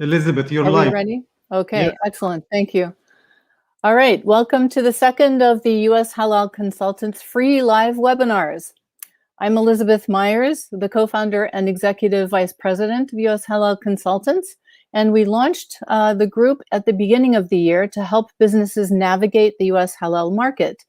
Elizabeth, you're Are we live. ready? Okay, Yeah. excellent. Thank you. All right, welcome to the second of the U.S. Halal Consultants free live webinars. I'm Elizabeth Myers, the co-founder and executive vice president of U.S. Halal Consultants, and we launched the group at the beginning of the year to help businesses navigate the U.S. halal market.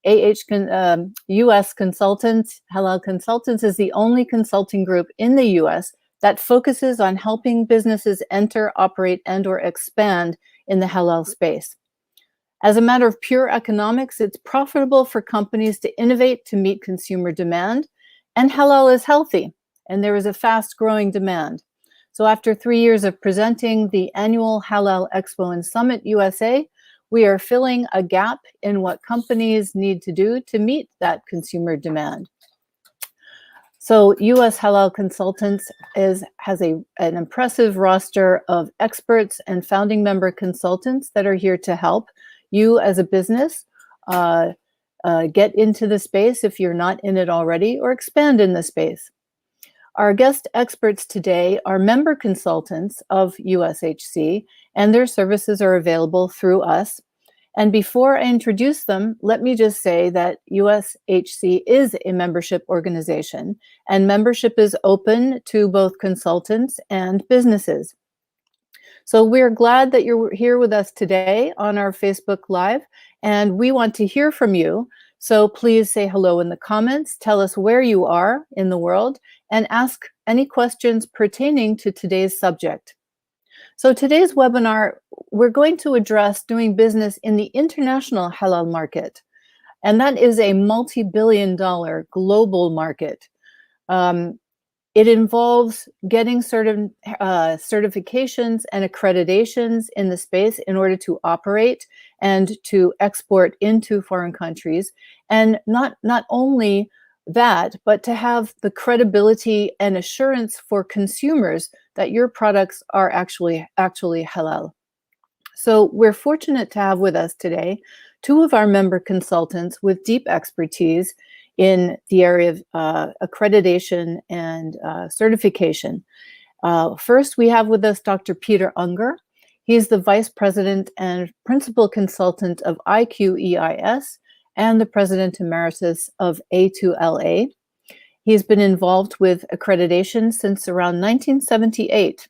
U.S. Consultants, Halal Consultants is the only consulting group in the U.S. that focuses on helping businesses enter, operate, and/or expand in the halal space. As a matter of pure economics, it's profitable for companies to innovate to meet consumer demand, and halal is healthy, and there is a fast-growing demand. So after 3 years of presenting the annual Halal Expo and Summit USA, we are filling a gap in what companies need to do to meet that consumer demand. So U.S. Halal Consultants has an impressive roster of experts and founding member consultants that are here to help you as a business get into the space if you're not in it already, or expand in the space. Our guest experts today are member consultants of USHC, and their services are available through us. And before I introduce them, let me just say that USHC is a membership organization, and membership is open to both consultants and businesses. So we're glad that you're here with us today on our Facebook Live, and we want to hear from you. So please say hello in the comments, tell us where you are in the world, and ask any questions pertaining to today's subject. So today's webinar, we're going to address doing business in the international halal market, and that is a multi-billion-dollar global market. It involves getting certain certifications and accreditations in the space in order to operate and to export into foreign countries. And not only that, but to have the credibility and assurance for consumers that your products are actually halal. So we're fortunate to have with us today 2 of our member consultants with deep expertise in the area of accreditation and certification. First, we have with us Dr. Peter Unger. He's the Vice President and Principal Consultant of IQEIS and the President Emeritus of A2LA. He's been involved with accreditation since around 1978.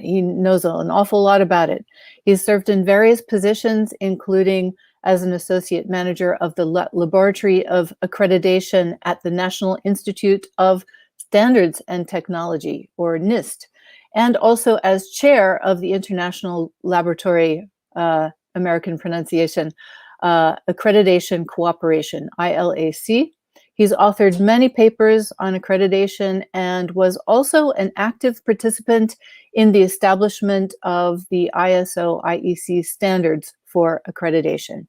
He knows an awful lot about it. He's served in various positions, including as an associate manager of the Laboratory of Accreditation at the National Institute of Standards and Technology, or NIST, and also as chair of the International Laboratory, American pronunciation, Accreditation Cooperation, ILAC. He's authored many papers on accreditation and was also an active participant in the establishment of the ISO IEC standards for accreditation.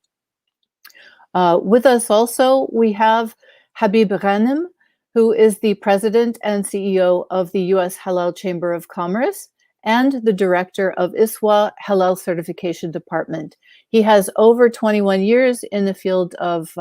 With us also, we have Habib Ghanem, who is the president and CEO of the U.S. Halal Chamber of Commerce and the director of ISWA Halal Certification Department. He has over 21 years in the field of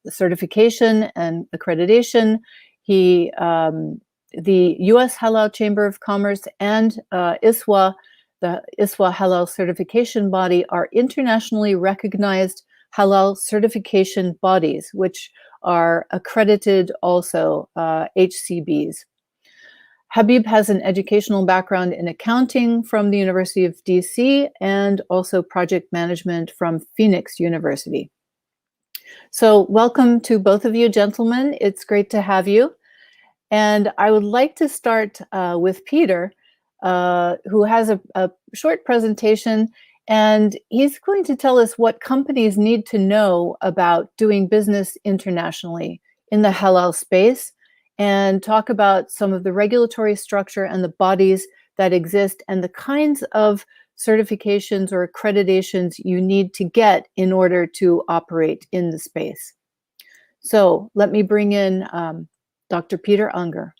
certification and accreditation. The U.S. Halal Chamber of Commerce and ISWA, the ISWA Halal certification body, are internationally recognized halal certification bodies, which are accredited also HCBs. Habib has an educational background in accounting from the University of DC and also project management from Phoenix University. So welcome to both of you, gentlemen. It's great to have you. And I would like to start with Peter, who has a short presentation, and he's going to tell us what companies need to know about doing business internationally in the halal space, and talk about some of the regulatory structure and the bodies that exist and the kinds of certifications or accreditations you need to get in order to operate in the space. So let me bring in Dr. Peter Unger.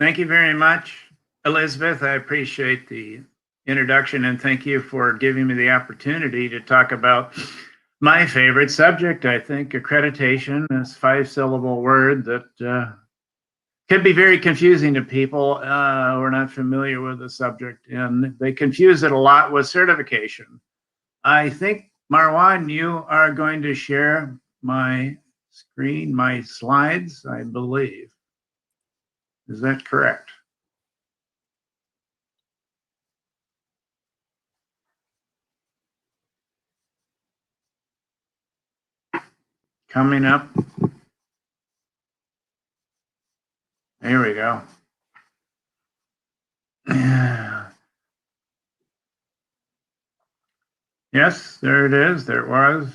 Thank you very much, Elizabeth. I appreciate the introduction, and thank you for giving me the opportunity to talk about My favorite subject, I think. Accreditation is a 5-syllable word that can be very confusing to people who are not familiar with the subject, and they confuse it a lot with certification. I think, Marwan, you are going to share my screen, my slides, I believe. Is that correct? Coming up. There we go. Yes, there it is. There it was.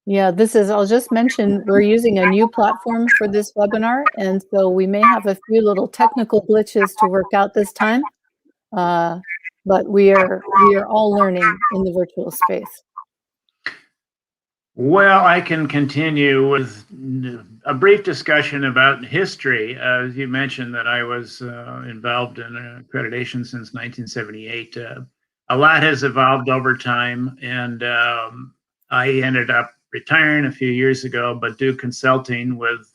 Yeah, I'll just mention, we're using a new platform for this webinar, and so we may have a few little technical glitches to work out this time, but we are all learning in the virtual space. Well, I can continue with a brief discussion about history. As you mentioned that I was involved in accreditation since 1978. A lot has evolved over time, and I ended up retiring a few years ago, but do consulting with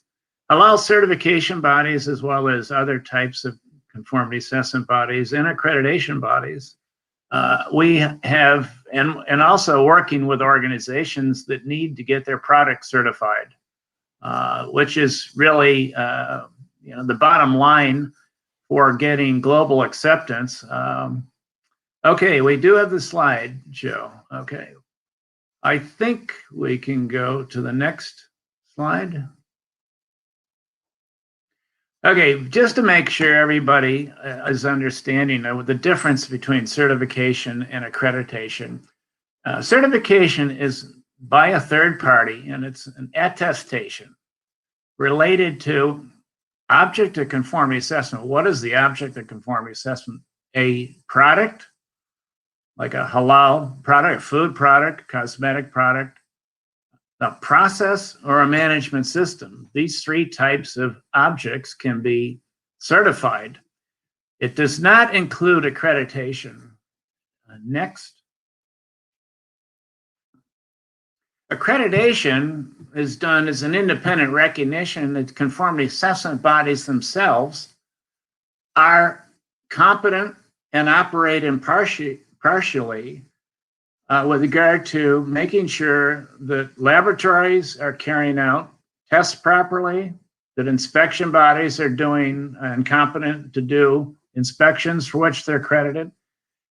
Halal certification bodies as well as other types of conformity assessment bodies and accreditation bodies. We have, and also working with organizations that need to get their product certified, which is really the bottom line for getting global acceptance. Okay, we do have the slide, Joe. Okay, I think we can go to the next slide. Okay, just to make sure everybody is understanding of the difference between certification and accreditation. Certification is by a third party, and it's an attestation related to object of conformity assessment. What is the object of conformity assessment? A product, like a halal product, a food product, cosmetic product, a process, or a management system. These three types of objects can be certified. It does not include accreditation. Next. Accreditation is done as an independent recognition that conformity assessment bodies themselves are competent and operate impartially with regard to making sure that laboratories are carrying out tests properly, that inspection bodies are doing and competent to do inspections for which they're accredited,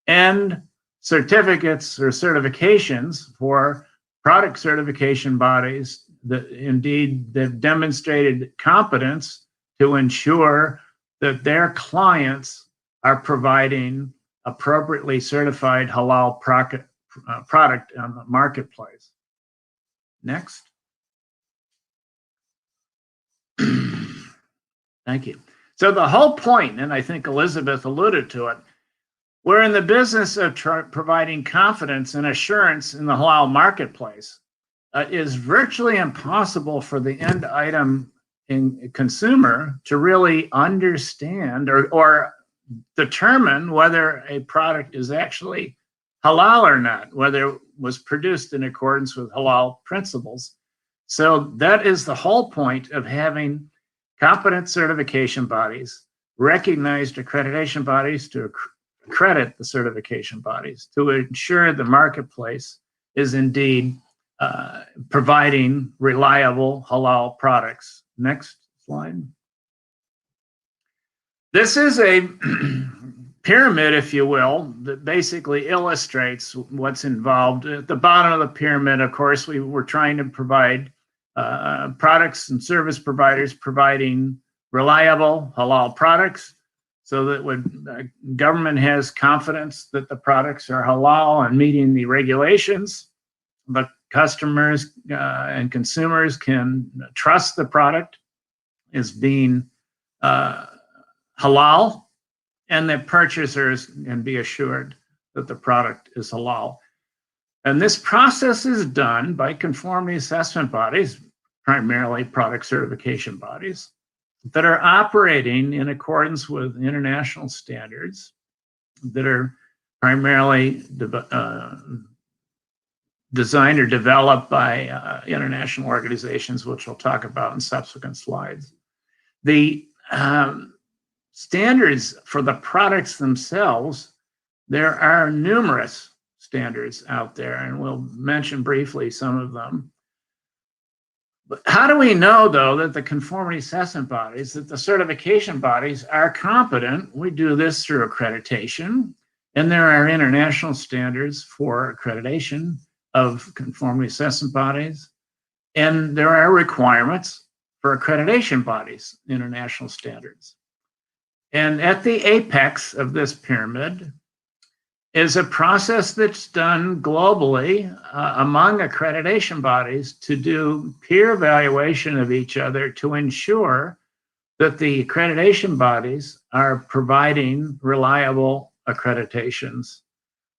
and certificates or certifications for product certification bodies that indeed they've demonstrated competence to ensure that their clients are providing appropriately certified halal product on the marketplace. Next. Thank you. So the whole point, and I think Elizabeth alluded to it, we're in the business of providing confidence and assurance in the halal marketplace. It is virtually impossible for the end item in consumer to really understand or determine whether a product is actually halal or not, whether it was produced in accordance with halal principles. So that is the whole point of having competent certification bodies, recognized accreditation bodies to accredit the certification bodies, to ensure the marketplace is indeed providing reliable halal products. Next slide. This is a pyramid, if you will, that basically illustrates what's involved. At the bottom of the pyramid, of course, we were trying to provide products and service providers providing reliable halal products so that when the government has confidence that the products are halal and meeting the regulations, the customers and consumers can trust the product is being halal, and that purchasers can be assured that the product is halal. And this process is done by conformity assessment bodies, primarily product certification bodies, that are operating in accordance with international standards that are primarily designed or developed by international organizations, which we'll talk about in subsequent slides. The standards for the products themselves, there are numerous standards out there, and we'll mention briefly some of them. But how do we know, though, that the conformity assessment bodies, that the certification bodies are competent? We do this through accreditation, and there are international standards for accreditation of conformity assessment bodies, and there are requirements for accreditation bodies, international standards. And at the apex of this pyramid is a process that's done globally among accreditation bodies to do peer evaluation of each other to ensure that the accreditation bodies are providing reliable accreditations.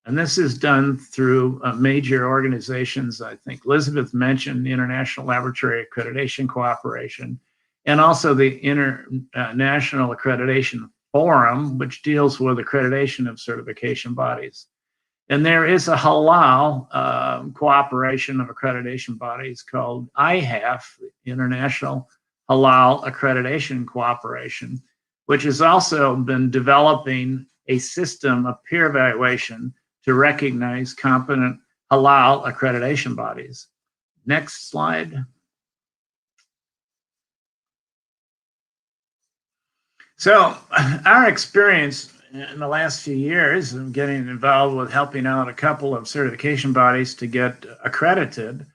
And this is done through major organizations. I think Elizabeth mentioned the International Laboratory Accreditation Cooperation, and also the International Accreditation Forum, which deals with accreditation of certification bodies. And there is a halal cooperation of accreditation bodies called IHAF, International Halal Accreditation Cooperation, which has also been developing a system of peer evaluation to recognize competent halal accreditation bodies. Next slide. So our experience in the last few years of getting involved with helping out a couple of certification bodies to get accredited,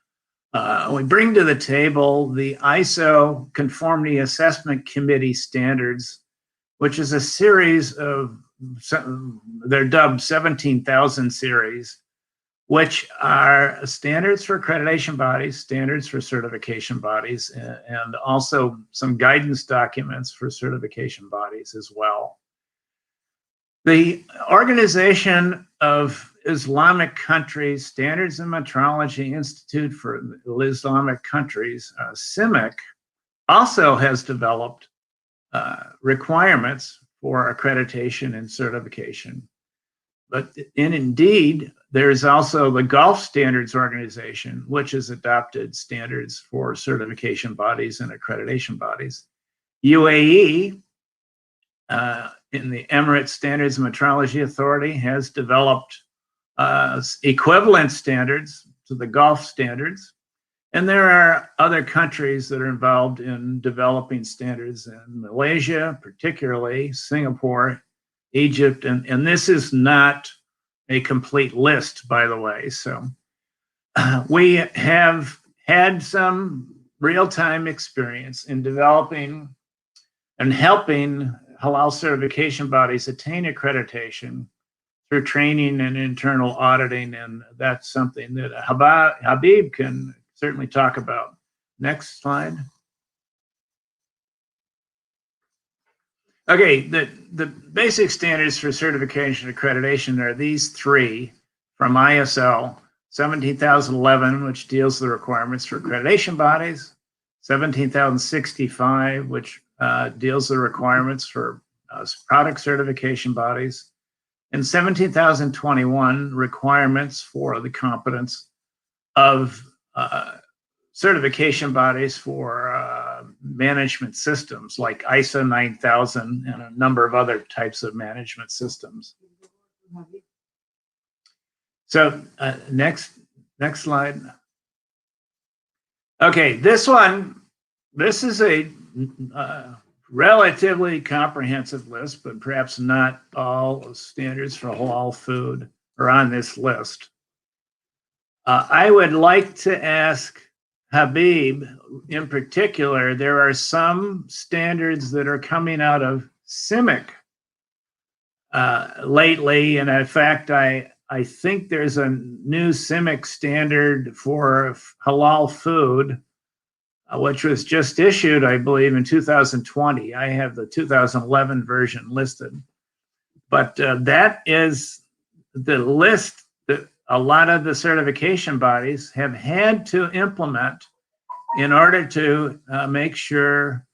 we bring to the table the ISO Conformity Assessment Committee standards, which is a series of, they're dubbed 17,000 series, which are standards for accreditation bodies, standards for certification bodies, and also some guidance documents for certification bodies as well. The Organization of Islamic Countries, Standards and Metrology Institute for Islamic Countries, CIMIC, also has developed requirements for accreditation and certification. But indeed, there's also the Gulf Standards Organization, which has adopted standards for certification bodies and accreditation bodies. UAE, in the Emirates Standards and Metrology Authority, has developed equivalent standards to the Gulf standards. And there are other countries that are involved in developing standards in Malaysia, particularly Singapore, Egypt, and this is not a complete list, by the way. So we have had some real-time experience in developing and helping halal certification bodies attain accreditation through training and internal auditing, and that's something that Habib can certainly talk about. Next slide. Okay, the basic standards for certification and accreditation are these three from ISO 17,011, which deals with the requirements for accreditation bodies, 17,065, which deals with the requirements for product certification bodies, and 17,021 requirements for the competence of certification bodies for management systems like ISO 9000 and a number of other types of management systems. So next slide. Okay, this is a relatively comprehensive list, but perhaps not all standards for halal food are on this list. I would like to ask Habib, in particular, there are some standards that are coming out of CIMIC lately, and in fact, I think there's a new CIMIC standard for halal food, which was just issued, I believe, in 2020. I have the 2011 version listed, but that is the list that a lot of the certification bodies have had to implement in order to make sure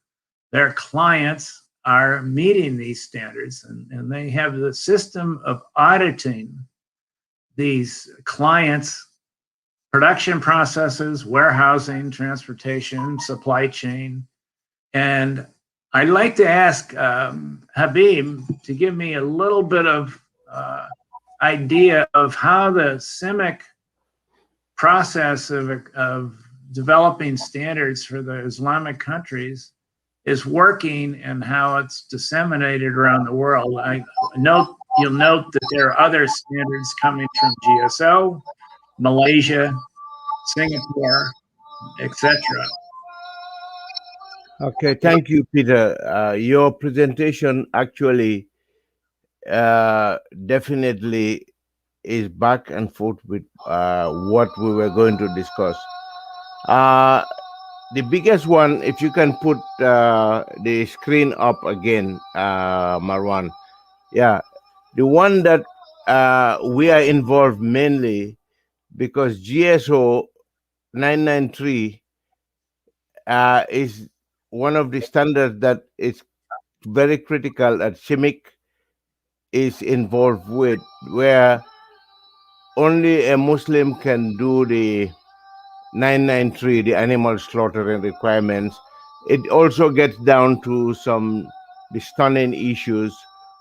their clients are meeting these standards. And they have the system of auditing these clients' production processes, warehousing, transportation, supply chain. And I'd like to ask Habib to give me a little bit of idea of how the CIMIC process of developing standards for the Islamic countries is working and how it's disseminated around the world. You'll note that there are other standards coming from GSO, Malaysia, Singapore, etc. Okay, thank you, Peter. Your presentation actually definitely is back and forth with what we were going to discuss. The biggest one, if you can put the screen up again, Marwan. Yeah, the one that we are involved mainly because GSO 993 is one of the standards that is very critical that CIMIC is involved with, where only a Muslim can do the 993, the animal slaughtering requirements. It also gets down to some the stunning issues,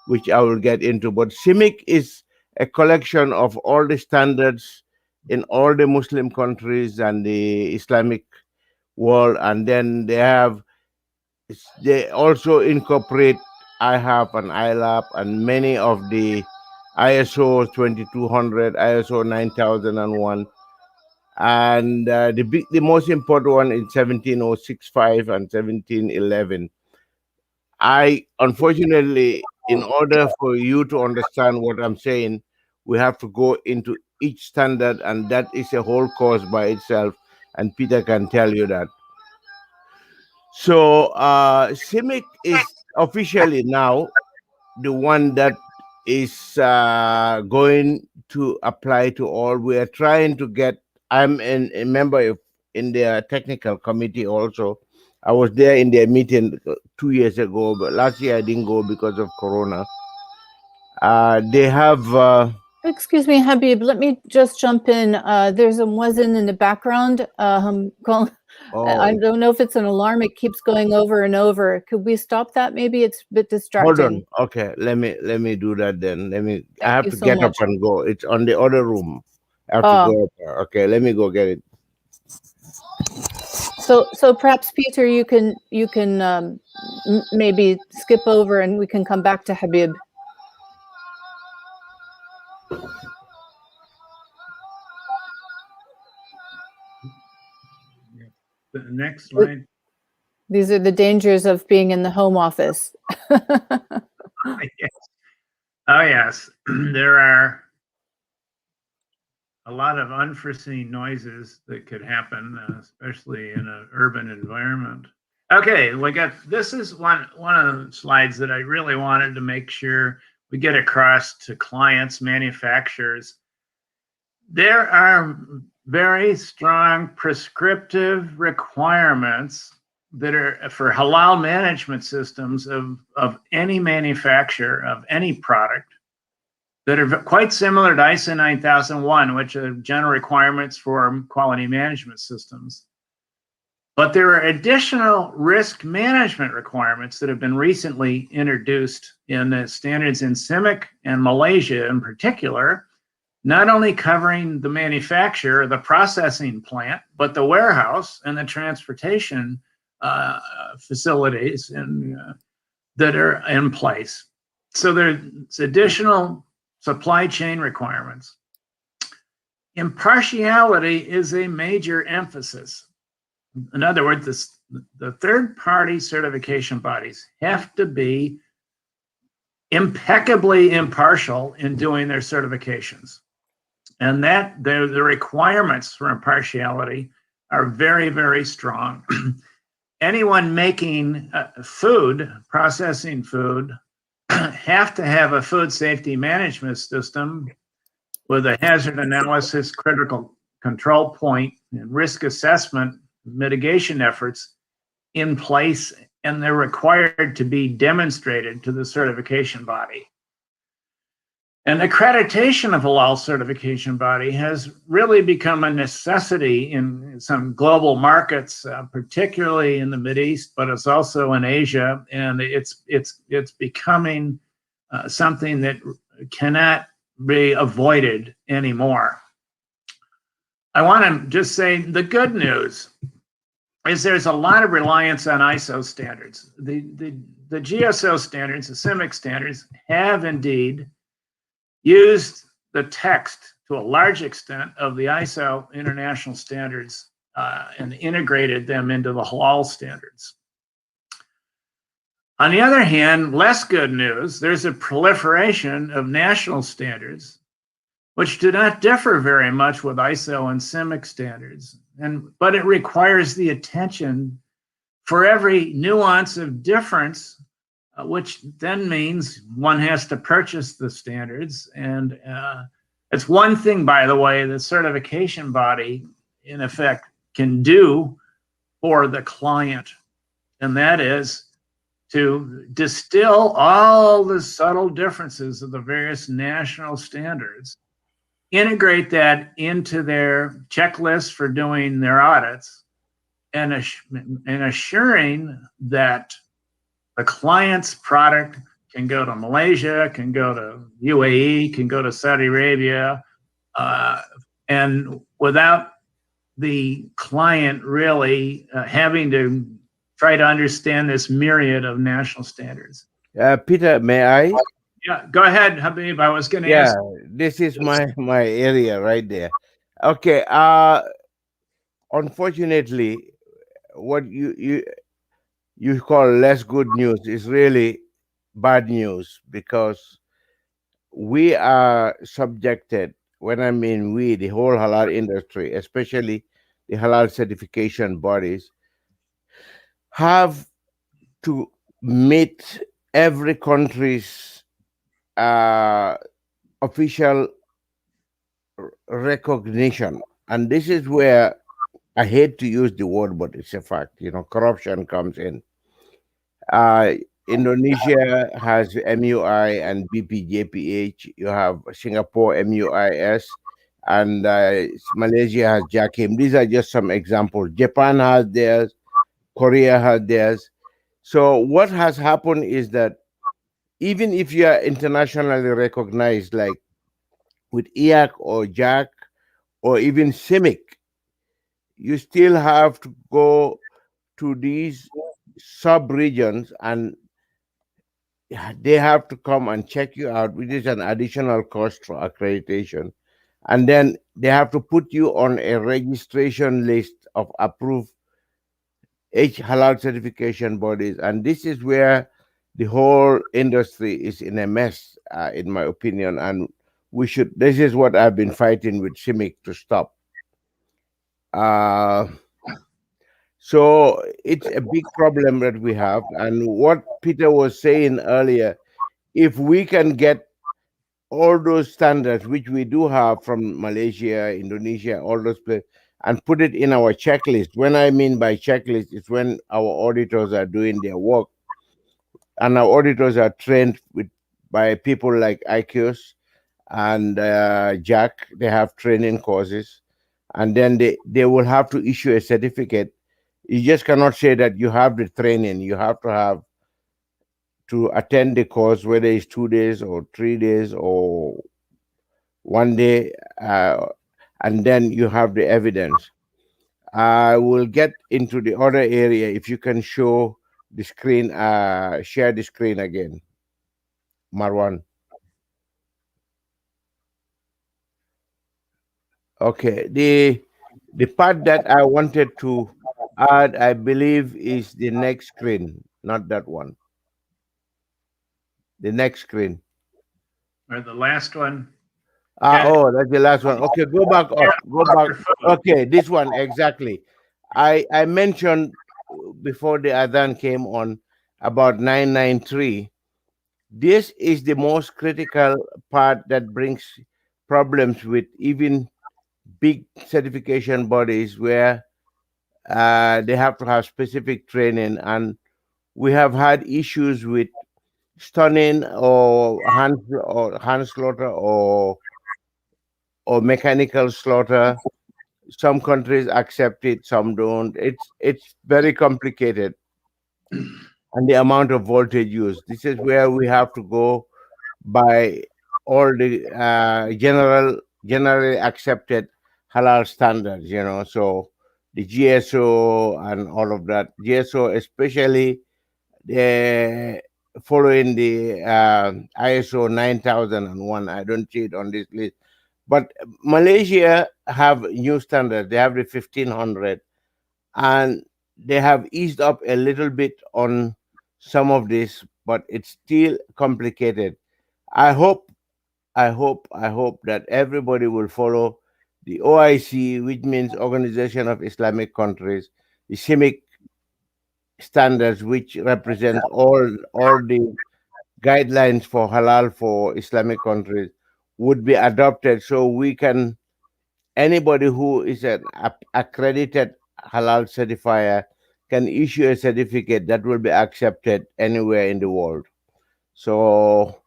which I will get into. But CIMIC is a collection of all the standards in all the Muslim countries and the Islamic world, and then they also incorporate IHAP and ILAP and many of the ISO 2200, ISO 9001, and the most important one is 17065 and 1711. Unfortunately, in order for you to understand what I'm saying, we have to go into each standard, and that is a whole course by itself, and Peter can tell you that. So CIMIC is officially now the one that is going to apply to all. We are trying to get. I'm a member in their technical committee also. I was there in their meeting 2 years ago, but last year I didn't go because of Corona. They have. Excuse me, Habib, let me just jump in. There's a muezzin in the background. I don't know if it's an alarm. It keeps going over and over. Could we stop that? Maybe it's a bit distracting. Hold on. Okay, let me do that then. I have to so get up much. and go. It's on the other room. I have to go up there. Okay, let me go get it. So perhaps Peter, you can maybe skip over and we can come back to Habib. The next slide. These are the dangers of being in the home office. Yes. Oh, yes. There are a lot of unforeseen noises that could happen, especially in an urban environment. Okay, this is one of the slides that I really wanted to make sure we get across to clients, manufacturers. There are very strong prescriptive requirements that are for halal management systems of any manufacturer of any product that are quite similar to ISO 9001, which are general requirements for quality management systems. But there are additional risk management requirements that have been recently introduced in the standards in CIMIC and Malaysia in particular, not only covering the manufacturer, the processing plant, but the warehouse and the transportation facilities that are in place. So there's additional supply chain requirements. Impartiality is a major emphasis. In other words, the third-party certification bodies have to be impeccably impartial in doing their certifications. And that the requirements for impartiality are very, very strong. Anyone making food, processing food, have to have a food safety management system with a hazard analysis, critical control point, and risk assessment mitigation efforts in place, and they're required to be demonstrated to the certification body. And accreditation of halal certification body has really become a necessity in some global markets, particularly in the Mideast, but it's also in Asia, and it's becoming something that cannot be avoided anymore. I want to just say the good news is there's a lot of reliance on ISO standards. The GSO standards, the CIMIC standards, have indeed used the text to a large extent of the ISO international standards and integrated them into the halal standards. On the other hand, less good news, there's a proliferation of national standards which do not differ very much with ISO and CIMIC standards, but it requires the attention for every nuance of difference, which then means one has to purchase the standards. And it's one thing, by the way, the certification body, in effect, can do for the client, and that is to distill all the subtle differences of the various national standards, integrate that into their checklist for doing their audits, and assuring that the client's product can go to Malaysia, can go to UAE, can go to Saudi Arabia, and without the client really having to try to understand this myriad of national standards. Peter, may I? Yeah, go ahead, Habib. I was going to Yeah, ask. this is my area right there. Okay. Unfortunately, what you call less good news is really bad news, because we are subjected, when I mean we, the whole halal industry, especially the halal certification bodies, have to meet every country's uh, official recognition. And this is where I hate to use the word, but it's a fact. Corruption comes in. Uh, Indonesia has MUI and BPJPH. You have Singapore MUIS, and Malaysia has JAKIM. These are just some examples. Japan has theirs. Korea has theirs. So what has happened is that even if you are internationally recognized, like with IAC or JAC or even CIMIC, you still have to go to these sub regions, and they have to come and check you out, which is an additional cost for accreditation. And then they have to put you on a registration list of approved halal certification bodies. And this is where the whole industry is in a mess, in my opinion. And this is what I've been fighting with CIMIC to stop. Uh, So it's a big problem that we have. And what Peter was saying earlier, if we can get all those standards, which we do have from Malaysia, Indonesia, all those places, and put it in our checklist. When I mean by checklist, it's when our auditors are doing their work, and our auditors are trained by people like IQS and Jack. They have training courses, and then they will have to issue a certificate. You just cannot say that you have the training. You have to attend the course, whether it's 2 days or 3 days or one day, and then you have the evidence. I will get into the other area. If you can show the screen, share the screen again, Marwan. Okay, the part that I wanted to add, I believe, is the next screen, not that one. The next screen. Or the last one. Oh, that's the last one. Okay, go back up. Go back. Okay, this one exactly. I mentioned before the Adhan came on about 993. This is the most critical part that brings problems with even big certification bodies, where they have to have specific training, and we have had issues with stunning or hand slaughter or mechanical slaughter. Some countries accept it, some don't. It's very complicated, and the amount of voltage used. This is where we have to go by all the generally accepted halal standards. So the GSO and all of that. GSO especially uh, following the ISO 9001. I don't see it on this list, but Malaysia have new standards. They have the 1500, and they have eased up a little bit on some of this, but it's still complicated. I hope, I hope that everybody will follow the OIC, which means Organization of Islamic Countries, the CIMIC standards, which represents all the guidelines for halal for Islamic countries, would be adopted, so we can anybody who is an accredited halal certifier can issue a certificate that will be accepted anywhere in the world. So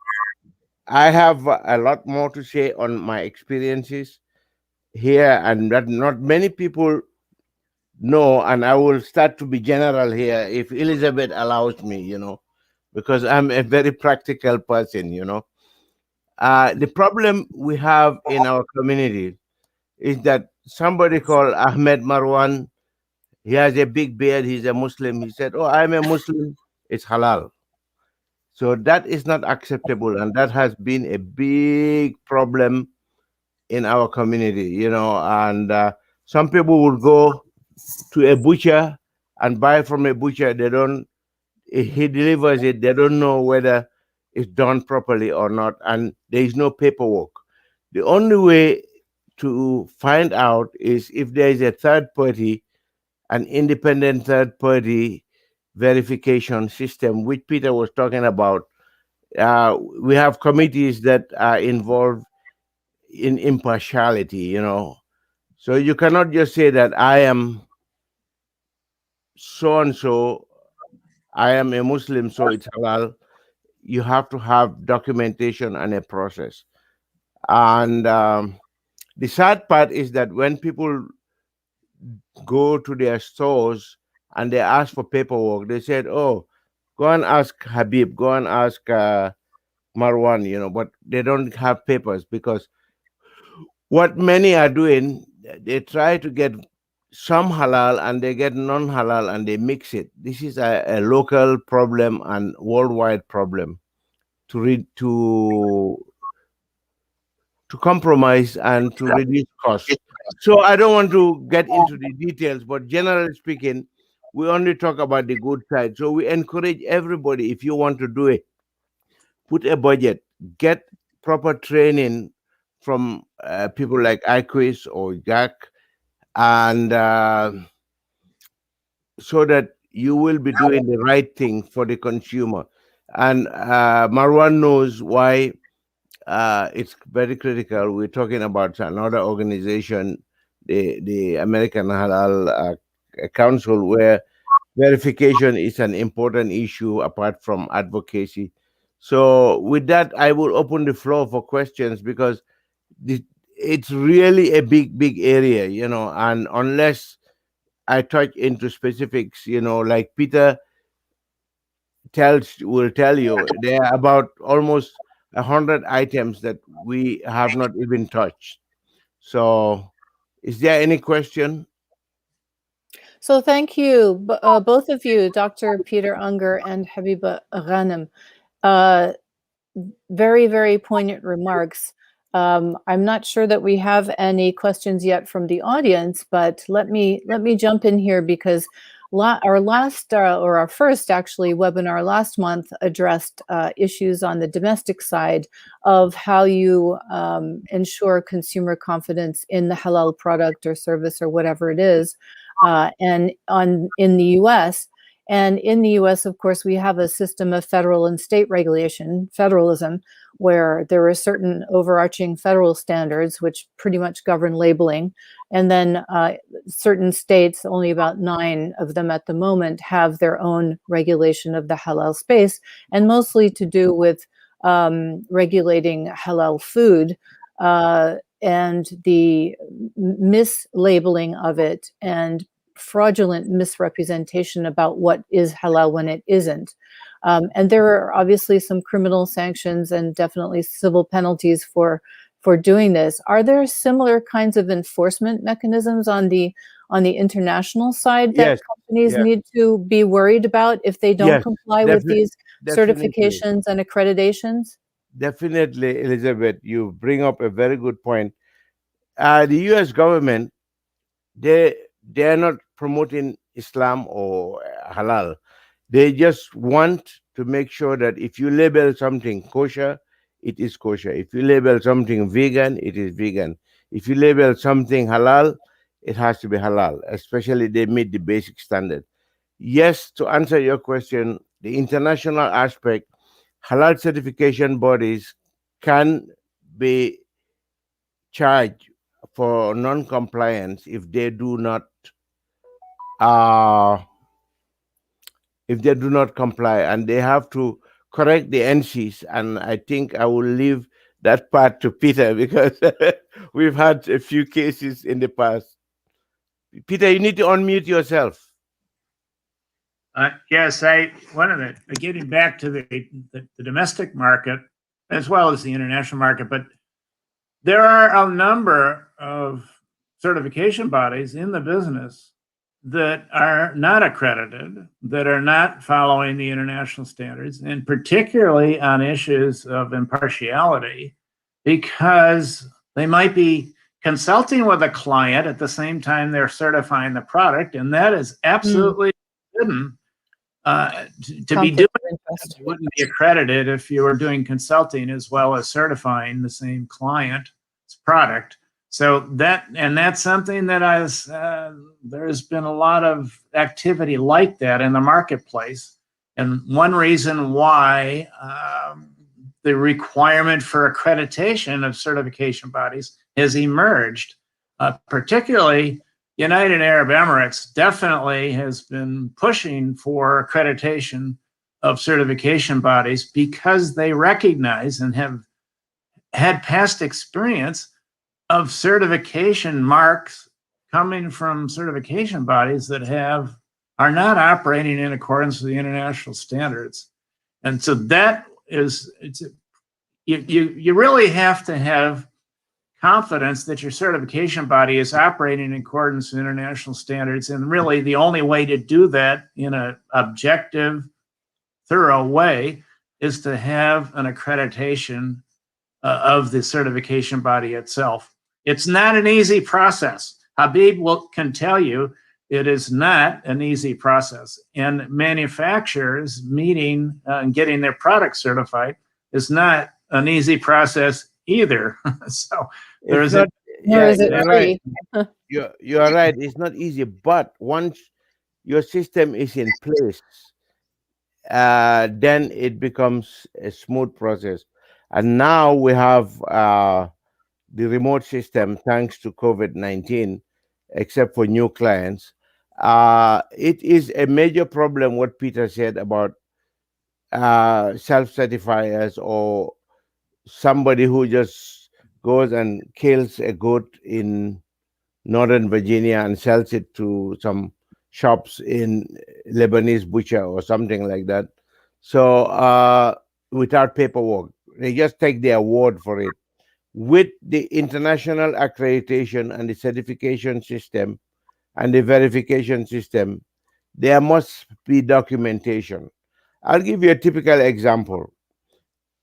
I have a lot more to say on my experiences here, and that not many people know. And I will start to be general here if Elizabeth allows me, because I'm a very practical person. The problem we have in our community is that somebody called Ahmed Marwan, he has a big beard, he's a Muslim. He said, "Oh, I'm a Muslim, it's halal." So that is not acceptable, and that has been a big problem in our community, and some people will go to a butcher and buy from a butcher. They don't, he delivers it, they don't know whether it's done properly or not, and there is no paperwork. The only way to find out is if there is a third party, an independent third party verification system, which Peter was talking about. We have committees that are involved in impartiality. So you cannot just say that I am so and so, I am a Muslim, so it's halal. You have to have documentation and a process. And the sad part is that when people go to their stores and they ask for paperwork, they said, "Oh, go and ask Habib, go and ask Marwan," but they don't have papers because what many are doing, they try to get some halal and they get non-halal and they mix it. This is a local problem and worldwide problem to compromise and to reduce costs. So I don't want to get into the details, but generally speaking, we only talk about the good side. So we encourage everybody, if you want to do it, put a budget, get proper training from people like IQUIS or Jack, and so that you will be doing the right thing for the consumer. And Marwan knows why it's very critical. We're talking about another organization, the American Halal Council, where verification is an important issue apart from advocacy. So, with that, I will open the floor for questions because the, it's really a big area, and unless I touch into specifics, like Peter will tell you, there are about almost 100 items that we have not even touched. So, is there any question? So thank you, both of you, Dr. Peter Unger and Habiba Ghanem. Uh, Very, very poignant remarks. I'm not sure that we have any questions yet from the audience, but let me jump in here because our last or our first actually webinar last month addressed issues on the domestic side of how you ensure consumer confidence in the halal product or service or whatever it is, and in the U.S. And in the US, of course, we have a system of federal and state regulation, federalism, where there are certain overarching federal standards which pretty much govern labeling. And then certain states, only about 9 of them at the moment, have their own regulation of the halal space, and mostly to do with regulating halal food and the mislabeling of it and fraudulent misrepresentation about what is halal when it isn't. And there are obviously some criminal sanctions and definitely civil penalties for doing this. Are there similar kinds of enforcement mechanisms on the international side that Yes, companies yes, need to be worried about if they don't yes, comply with defi- these definitely. certifications and accreditations? Definitely, Elizabeth, you bring up a very good point. The U.S. government, they they are not promoting Islam or halal. They just want to make sure that if you label something kosher, it is kosher. If you label something vegan, it is vegan. If you label something halal, it has to be halal. Especially they meet the basic standard. Yes, to answer your question, the international aspect, halal certification bodies can be charged for non-compliance uh, if they do not comply, and they have to correct the NCs. And I think I will leave that part to Peter because we've had a few cases in the past. Peter, you need to unmute yourself. Yes, one of the getting back to the domestic market as well as the international market, but there are a number of certification bodies in the business that are not accredited, that are not following the international standards, and particularly on issues of impartiality, because they might be consulting with a client at the same time they're certifying the product, and that is absolutely forbidden to be doing. Conflict of interest. You wouldn't be accredited if you were doing consulting as well as certifying the same client's product. So that's something that there's been a lot of activity like that in the marketplace. And one reason why the requirement for accreditation of certification bodies has emerged, particularly United Arab Emirates definitely has been pushing for accreditation of certification bodies because they recognize and have had past experience of certification marks coming from certification bodies that are not operating in accordance with the international standards. And so you really have to have confidence that your certification body is operating in accordance with international standards. And really the only way to do that in an objective, thorough way is to have an accreditation of the certification body itself. It's not an easy process. Habib can tell you it is not an easy process. And manufacturers meeting and getting their products certified is not an easy process either. So It's there's not. Nor Yeah, is it you're right. free. You are right. It's not easy, but once your system is in place, then it becomes a smooth process. And now we have the remote system thanks to COVID-19, except for new clients. It is a major problem what Peter said about self-certifiers or somebody who just goes and kills a goat in Northern Virginia and sells it to some shops in Lebanese butcher or something like that. So without paperwork, they just take their word for it. With the international accreditation and the certification system and the verification system, there must be documentation. I'll give you a typical example.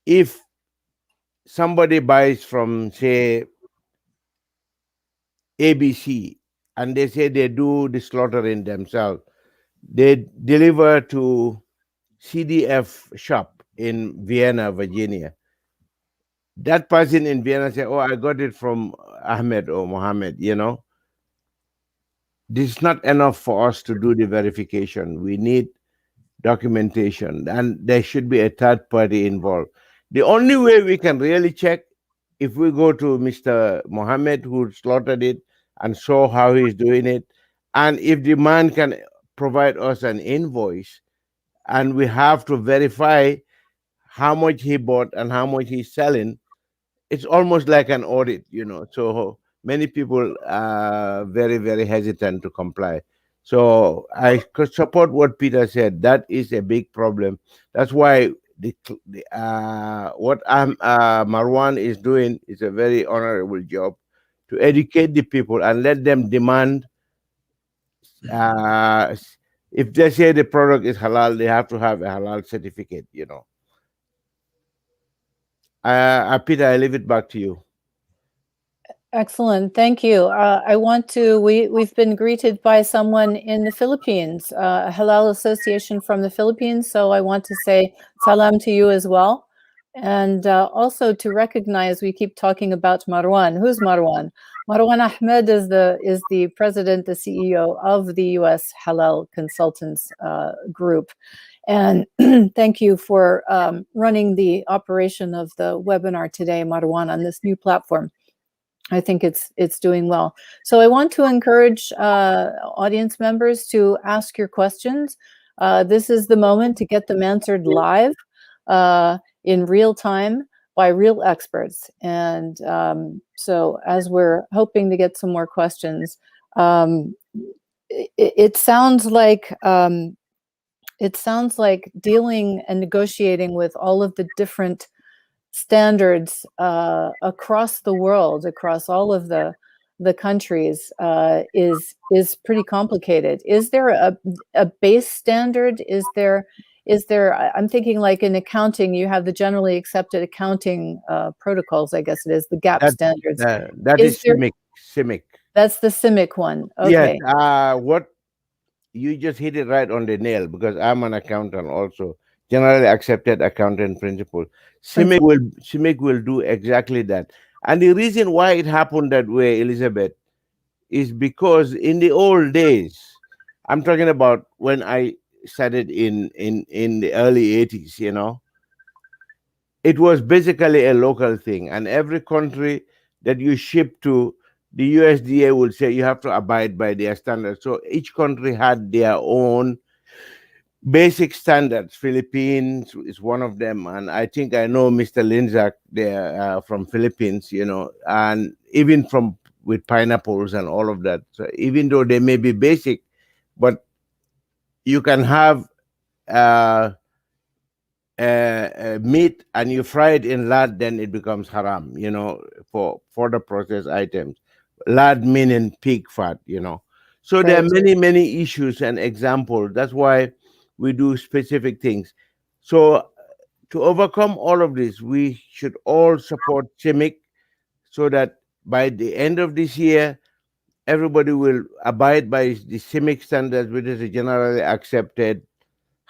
If somebody buys from, say, ABC, and they say they do the slaughtering themselves, they deliver to CDF shop in Vienna, Virginia. That person in Vienna say, "Oh, I got it from Ahmed or Mohammed." This is not enough for us to do the verification. We need documentation, and there should be a third party involved. The only way we can really check, if we go to Mr. Mohammed who slaughtered it and show how he's doing it, and if the man can provide us an invoice, and we have to verify how much he bought and how much he's selling, it's almost like an audit. So many people are very, very hesitant to comply. So I could support what Peter said. That is a big problem. That's why what Marwan is doing is a very honorable job to educate the people and let them demand. If they say the product is halal, they have to have a halal certificate. Peter, I leave it back to you. Excellent. Thank you. We've been greeted by someone in the Philippines, a Halal Association from the Philippines. So I want to say salam to you as well. And also to recognize, we keep talking about Marwan. Who's Marwan? Marwan Ahmed is the president, the CEO of the U.S. Halal Consultants Group. And thank you for running the operation of the webinar today, Marwan, on this new platform. I think it's doing well. So I want to encourage audience members to ask your questions. This is the moment to get them answered live in real time by real experts. And so as we're hoping to get some more questions, it sounds like dealing and negotiating with all of the different standards across the world, across all of the countries, is pretty complicated. Is there a base standard? Is there? I'm thinking like in accounting, you have the generally accepted accounting protocols. I guess it is the GAP standards. That is CIMIC. That's the CIMIC one. Yes. Okay. What you just hit it right on the nail, because I'm an accountant also. Generally accepted accounting principle. CIMIC will do exactly that. And the reason why it happened that way, Elizabeth, is because in the old days, I'm talking about when I started in the early 80s, it was basically a local thing. And every country that you ship to, the USDA would say you have to abide by their standards. So each country had their own basic standards. Philippines is one of them, and I think I know Mr. Linzak there from Philippines, and even from with pineapples and all of that. So even though they may be basic, but you can have meat and you fry it in lard, then it becomes haram, for the processed items. Lard meaning pig fat. So there are many, many issues and examples. That's why we do specific things. So to overcome all of this, we should all support CIMIC so that by the end of this year, everybody will abide by the CIMIC standards, which is a generally accepted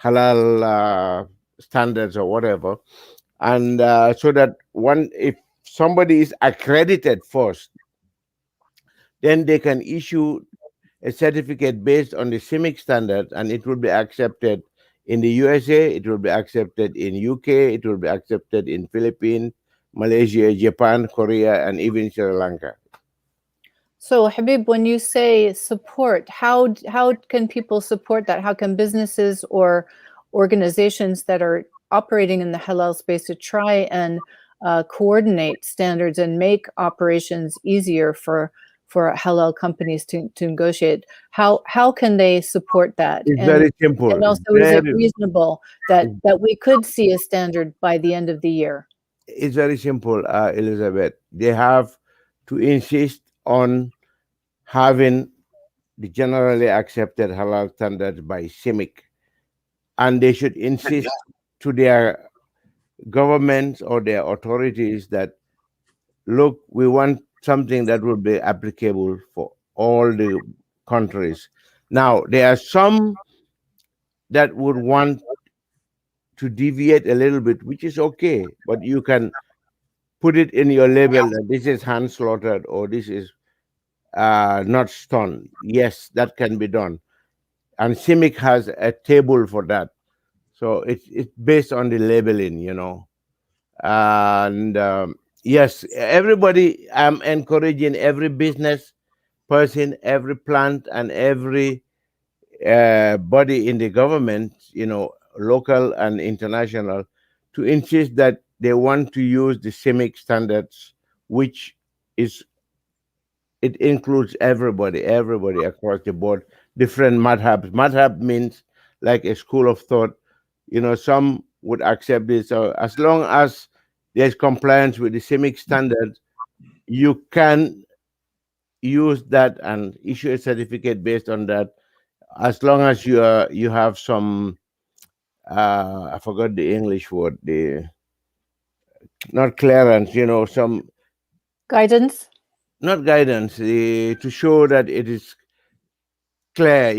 halal standards or whatever. And so that if somebody is accredited first, then they can issue a certificate based on the CIMIC standards, and it will be accepted in the USA, it will be accepted in UK, it will be accepted in Philippines, Malaysia, Japan, Korea, and even Sri Lanka. So Habib, when you say support, how can people support that? How can businesses or organizations that are operating in the halal space to try and coordinate standards and make operations easier for halal companies to negotiate? How can they support that? It's very simple. And also, is it reasonable that we could see a standard by the end of the year? It's very simple, Elizabeth. They have to insist on having the generally accepted halal standards by CIMIC, and they should insist to their governments or their authorities that, look, we want something that will be applicable for all the countries. Now, there are some that would want to deviate a little bit, which is okay, but you can put it in your label that this is hand slaughtered or this is not stunned. Yes, that can be done. And CIMIC has a table for that. So it's based on the labeling, and yes, everybody. I'm encouraging every business person, every plant, and every body in the government, local and international, to insist that they want to use the CIMIC standards, which is it includes everybody across the board, different madhabs. Madhab means like a school of thought. Some would accept this. So as long as there's compliance with the CIMIC standards, you can use that and issue a certificate based on that, as long as you have some I forgot the English word, the not clearance, some Guidance? not guidance, to show that it is clear,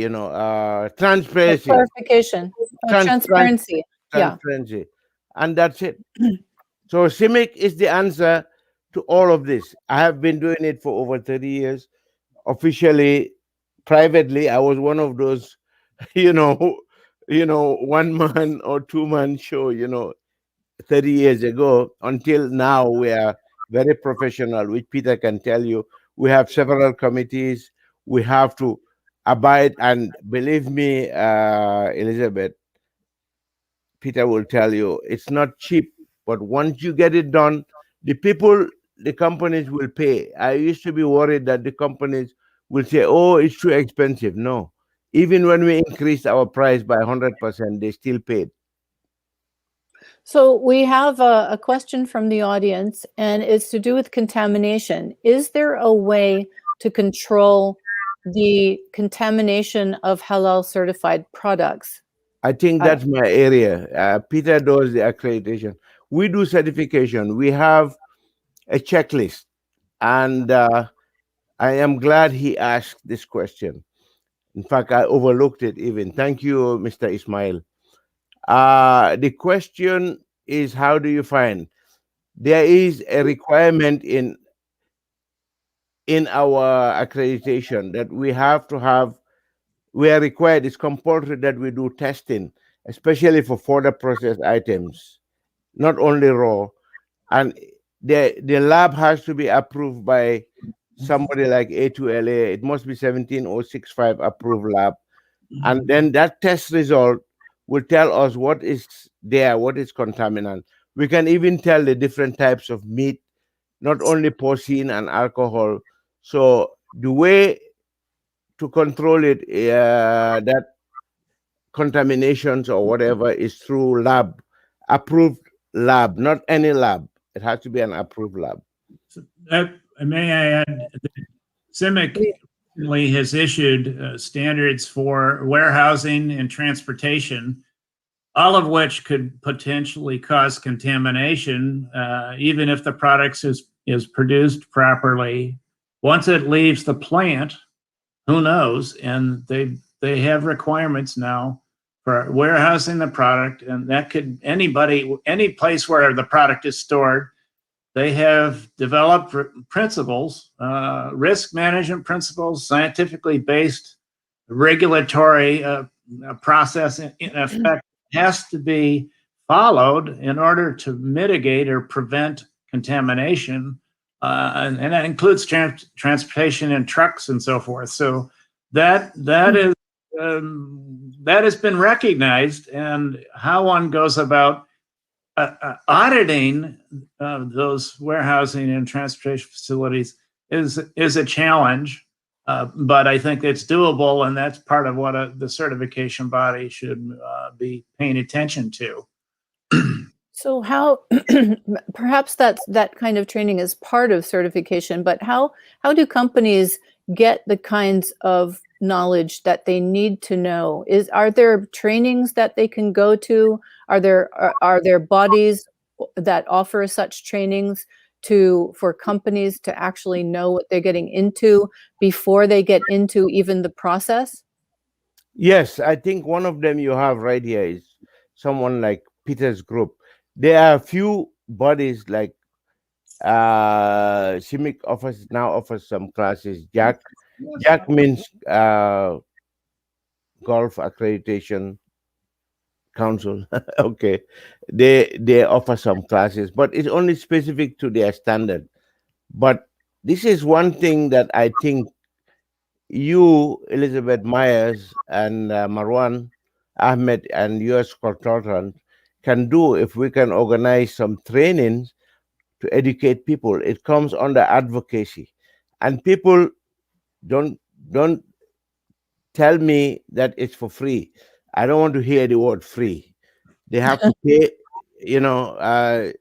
transparency, Clarification. trans, trans, Transparency. Yeah. transparency, and that's it. So CIMIC is the answer to all of this. I have been doing it for over 30 years. Officially, privately, I was one of those, you know, 1 man or 2 man show, 30 years ago. Until now, we are very professional, which Peter can tell you. We have several committees. We have to abide, and believe me, Elizabeth, Peter will tell you it's not cheap, but once you get it done, the companies will pay. I used to be worried that the companies will say, oh, it's too expensive. No. Even when we increased our price by 100%, they still paid. So we have a question from the audience, and it's to do with contamination. Is there a way to control the contamination of halal certified products? I think that's my area. Peter does the accreditation. We do certification. We have a checklist. And I am glad he asked this question. In fact, I overlooked it even. Thank you, Mr. Ismail. The question is, how do you find? There is a requirement in our accreditation that we have to have. We are required. It's compulsory that we do testing, especially for further processed items, not only raw. And the lab has to be approved by somebody like A2LA. It must be 17065 approved lab. And then that test result will tell us what is there, what is contaminant. We can even tell the different types of meat, not only porcine and alcohol. So the way to control it, that contaminations or whatever, is through lab, approved lab, not any lab. It has to be an approved lab. May I add, CIMIC recently has issued standards for warehousing and transportation, all of which could potentially cause contamination, even if the product is produced properly. Once it leaves the plant, who knows? And they have requirements now for warehousing the product, and that could any place where the product is stored. They have developed principles, risk management principles, scientifically based regulatory process in effect has to be followed in order to mitigate or prevent contamination. And that includes transportation and trucks and so forth. So that has been recognized, and how one goes about auditing those warehousing and transportation facilities is a challenge, but I think it's doable, and that's part of what the certification body should be paying attention to. So how perhaps that kind of training is part of certification, but how do companies get the kinds of knowledge that they need to know? Are there trainings that they can go to? Are there bodies that offer such trainings for companies to actually know what they're getting into before they get into even the process? Yes, I think one of them you have right here is someone like Peter's group. There are a few bodies like CIMIC offers some classes. Jack means golf accreditation council. Okay, they offer some classes, but it's only specific to their standard. But this is one thing that I think you, Elizabeth Myers, and Marwan Ahmed, and US consultant can do if we can organize some trainings to educate people. It comes under advocacy, and people don't don't tell me that it's for free. I don't want to hear the word free. They have to pay. You know, I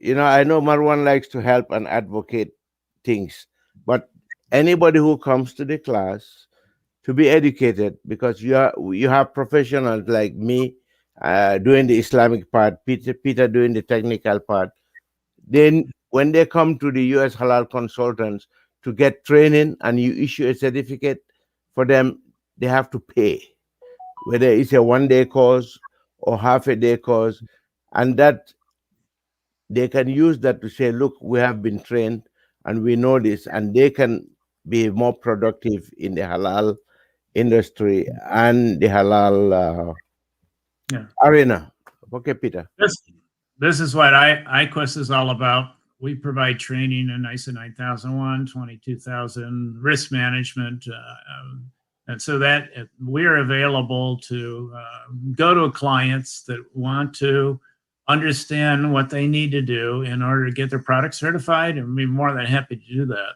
know Marwan likes to help and advocate things, but anybody who comes to the class to be educated, because you have professionals like me doing the Islamic part, Peter doing the technical part. Then when they come to the US Halal consultants to get training and you issue a certificate for them, they have to pay, whether it's a 1 day course or half a day course, and that they can use that to say, look, we have been trained and we know this, and they can be more productive in the halal industry and the halal Yeah. arena. Okay, Peter. This is what IQUIS is all about. We provide training in ISO 9001, 22000, risk management. And so that we're available to go to clients that want to understand what they need to do in order to get their product certified, and we're more than happy to do that.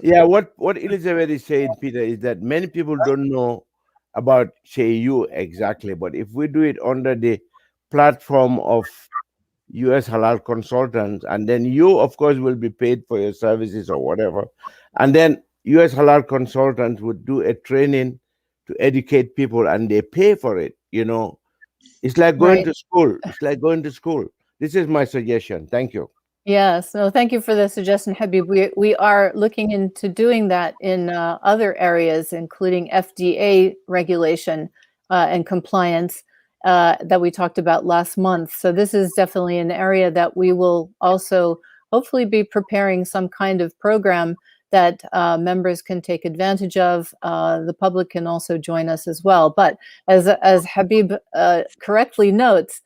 Yeah, what Elizabeth is saying, Peter, is that many people don't know about, say, you exactly, but if we do it under the platform of US Halal consultants, and then you, of course, will be paid for your services or whatever, and then US Halal consultants would do a training to educate people, and they pay for it. It's like going Right. to school. It's like going to school. This is my suggestion. Thank you. Yes. No, thank you for the suggestion, Habib. We are looking into doing that in other areas, including FDA regulation and compliance that we talked about last month. So this is definitely an area that we will also hopefully be preparing some kind of program that members can take advantage of. The public can also join us as well. But as Habib correctly notes,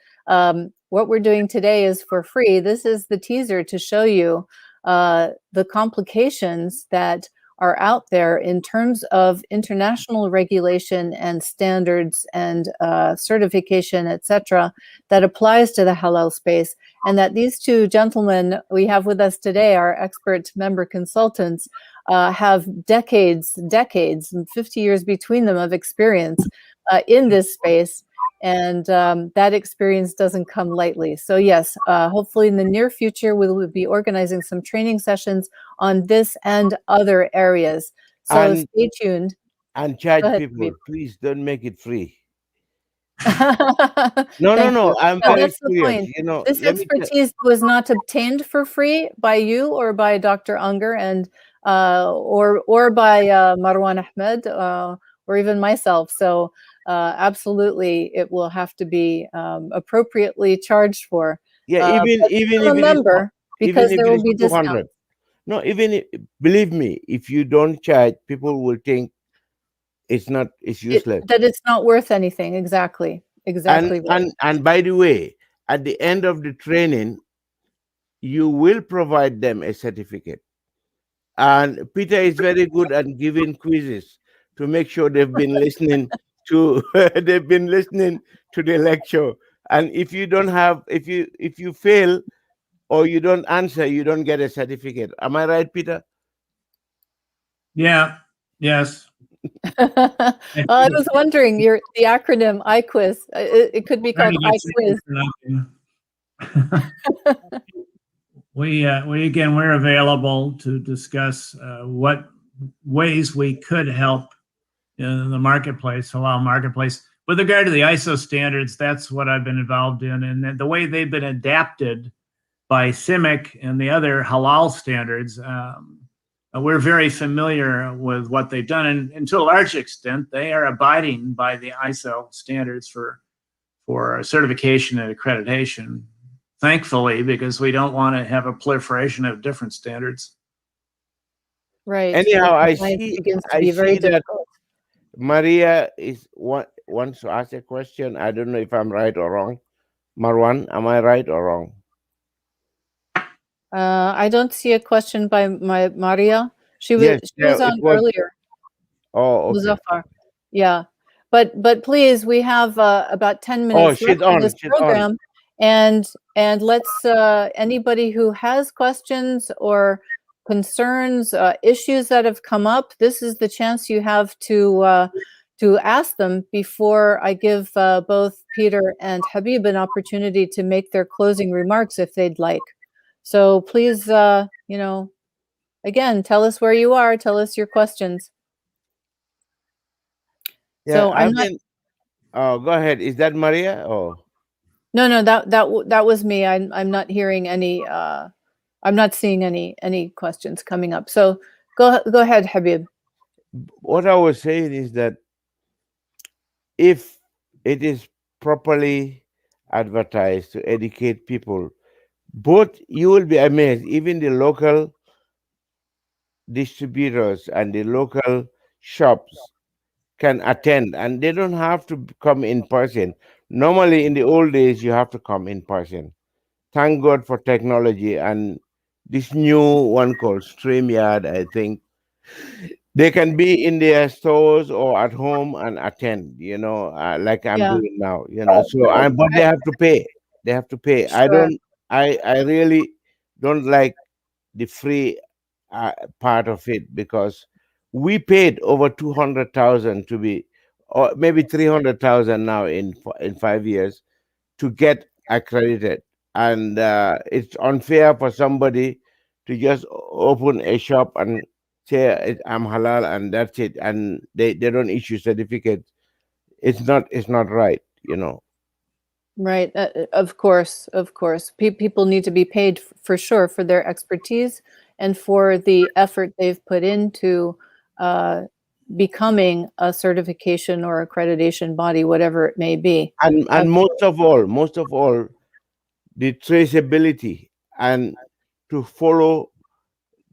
what we're doing today is for free. This is the teaser to show you the complications that are out there in terms of international regulation and standards and certification, etc., that applies to the halal space. And that these two gentlemen we have with us today, our expert member consultants, have decades, and 50 years between them of experience in this space. And that experience doesn't come lightly. So yes, hopefully in the near future, we will be organizing some training sessions on this and other areas. So And stay tuned. and charge Go ahead, people. Habib. Please don't make it free. Thank No. you. I'm No, very that's the serious. point. This Let me tell. expertise was not obtained for free by you or by Dr. Unger and or by Marwan Ahmed or even myself. So absolutely, it will have to be appropriately charged for. Yeah, But even become if a it is member even because if there it will is be two discounts. hundred. No, believe me, if you don't charge, people will think it's useless. That it's not worth anything. Exactly. And Exactly right. and by the way, at the end of the training, you will provide them a certificate. And Peter is very good at giving quizzes to make sure they've been listening to they've been listening to the lecture. And if you fail or you don't answer, you don't get a certificate. Am I right, Peter? Yeah. Yes. I was wondering, the acronym iQuiz. It could be Trying called to get iQuiz. We again, we're available to discuss what ways we could help in the marketplace, halal marketplace. With regard to the ISO standards, that's what I've been involved in, and the way they've been adapted by CIMIC and the other halal standards. We're very familiar with what they've done, and to a large extent, they are abiding by the ISO standards for certification and accreditation. Thankfully, because we don't want to have a proliferation of different standards. Right. Anyhow, Compliance begins to I be very see that difficult. Maria is wants to ask a question. I don't know if I'm right or wrong. Marwan, am I right or wrong? I don't see a question by Maria. Yes, She yeah, was it on was. earlier. Oh, okay. Muzaffar. Yeah. But please, we have about 10 Oh, minutes left she's in on. this She's on. program. And let's anybody who has questions or concerns, issues that have come up, this is the chance you have to ask them before I give both Peter and Habib an opportunity to make their closing remarks if they'd like. So please, again, tell us where you are, tell us your questions. Yeah, So I'm I've not. been. Oh, go ahead. Is that Maria? Oh, No, that was me. I'm not hearing any. I'm not seeing any questions coming up. So go ahead, Habib. what I was saying is that if it is properly advertised to educate people, both you will be amazed. Even the local distributors and the local shops can attend, and they don't have to come in person. Normally, in the old days, you have to come in person. Thank God for technology and this new one called StreamYard. I think they can be in their stores or at home and attend. Like I'm Yeah, doing now. So but I, they have to pay. They have to pay. I sure. don't. I really don't like the free uh, part of it, because we paid over 200,000 to be, or maybe 300,000 now in 5 years, to get accredited. And it's unfair for somebody to just open a shop and say I'm halal and that's it, and they don't issue certificates. It's not right. Right. Of course, of course. People need to be paid for sure for their expertise and for the effort they've put into uh, becoming a certification or accreditation body, whatever it may be. And most of all, the traceability, and to follow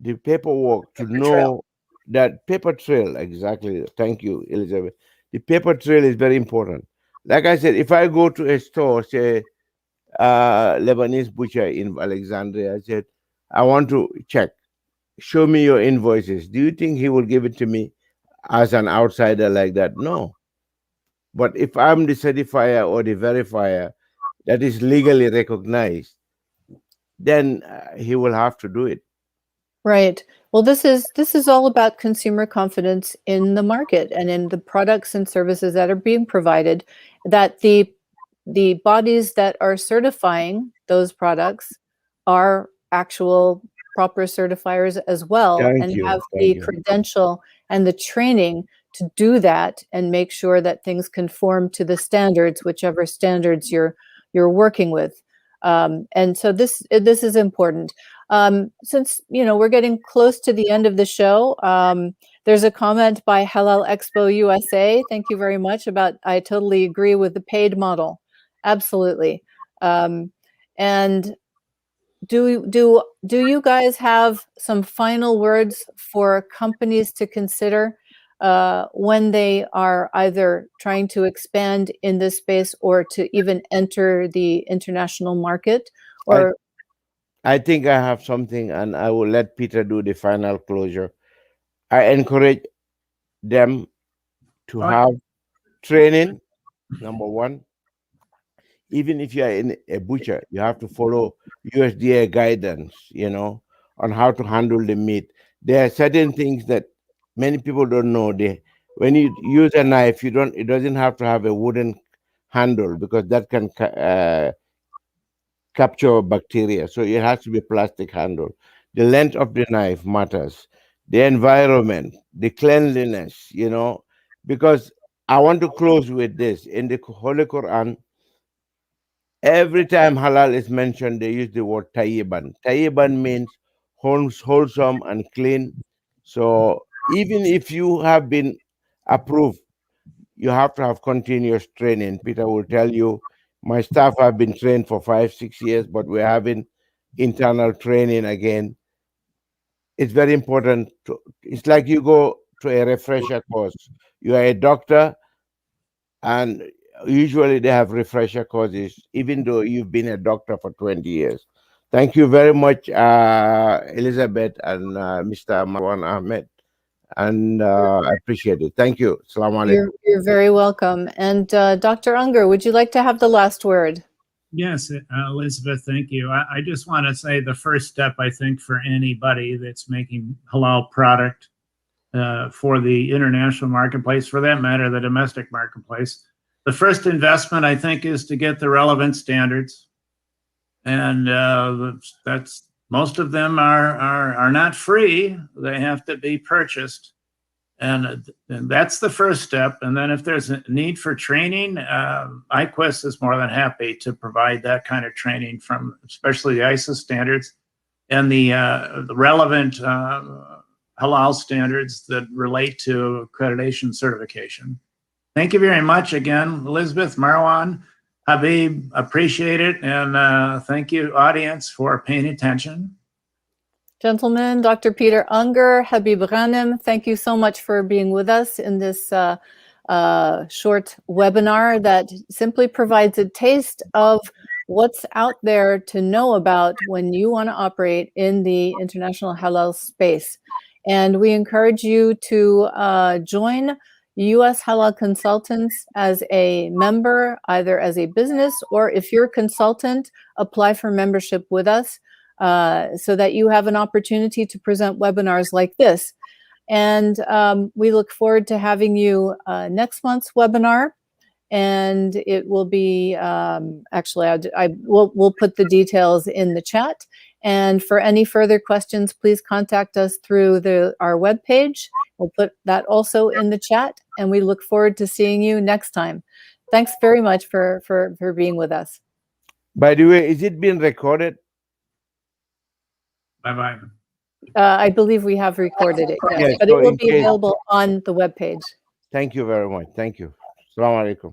the paperwork, to Paper trail. know that paper trail. Exactly, thank you, Elizabeth. The paper trail is very important. Like I said, if I go to a store, say Lebanese butcher in Alexandria, I said, I want to check, show me your invoices. Do you think he will give it to me as an outsider like that? No. But if I'm the certifier or the verifier that is legally recognized, then he will have to do it. Right. Well, this is all about consumer confidence in the market and in the products and services that are being provided, that the bodies that are certifying those products are actual proper certifiers as well Thank and you. have Thank the you. credential and the training to do that and make sure that things conform to the standards, whichever standards you're working with. And so this is important. Since we're getting close to the end of the show, there's a comment by Halal Expo USA. Thank you very much. About I totally agree with the paid model. Absolutely. Um, and do you guys have some final words for companies to consider when they are either trying to expand in this space or to even enter the international market? I Or I think I have something, and I will let Peter do the final closure. I encourage them to Oh, have training. Number one, even if you are in a butcher, you have to follow USDA guidance, on how to handle the meat. There are certain things that many people don't know. When you use a knife, it doesn't have to have a wooden handle, because that can capture bacteria. So it has to be plastic handle. The length of the knife matters. The environment, the cleanliness, because I want to close with this. In the Holy Quran, every time halal is mentioned, they use the word tayyiban. Tayyiban means wholesome and clean. So even if you have been approved, you have to have continuous training. Peter will tell you, my staff have been trained for 5 6 years, but we're having internal training again. It's very important. It's like you go to a refresher course. You are a doctor, and usually they have refresher courses, even though you've been a doctor for 20 years. Thank you very much, Elizabeth and Mr. Marwan Ahmed. And I appreciate it. Thank you. Assalamu alaikum. You're very welcome. And Dr. Unger, would you like to have the last word? Yes, Elizabeth, thank you. I just want to say the first step, I think, for anybody that's making halal product for the international marketplace, for that matter, the domestic marketplace, the first investment, I think, is to get the relevant standards. And that's most of them are not free. They have to be purchased. And that's the first step. And then if there's a need for training, IQUIS is more than happy to provide that kind of training from especially the ISO standards and the relevant halal standards that relate to accreditation certification. Thank you very much again, Elizabeth, Marwan, Habib, appreciate it. And thank you, audience, for paying attention. Gentlemen, Dr. Peter Unger, Habib Ghanem, thank you so much for being with us in this short webinar that simply provides a taste of what's out there to know about when you want to operate in the international halal space. And we encourage you to join U.S. Halal Consultants as a member, either as a business or if you're a consultant, apply for membership with us. So that you have an opportunity to present webinars like this. And we look forward to having you next month's webinar. And it will be, actually, we'll put the details in the chat. And for any further questions, please contact us through our webpage. We'll put that also in the chat. And we look forward to seeing you next time. Thanks very much for being with us. By the way, is it being recorded? Bye-bye. I believe we have recorded it, yes, Yes, but so it will in be case- available on the webpage. Thank you very much. Thank you. Assalamu alaikum.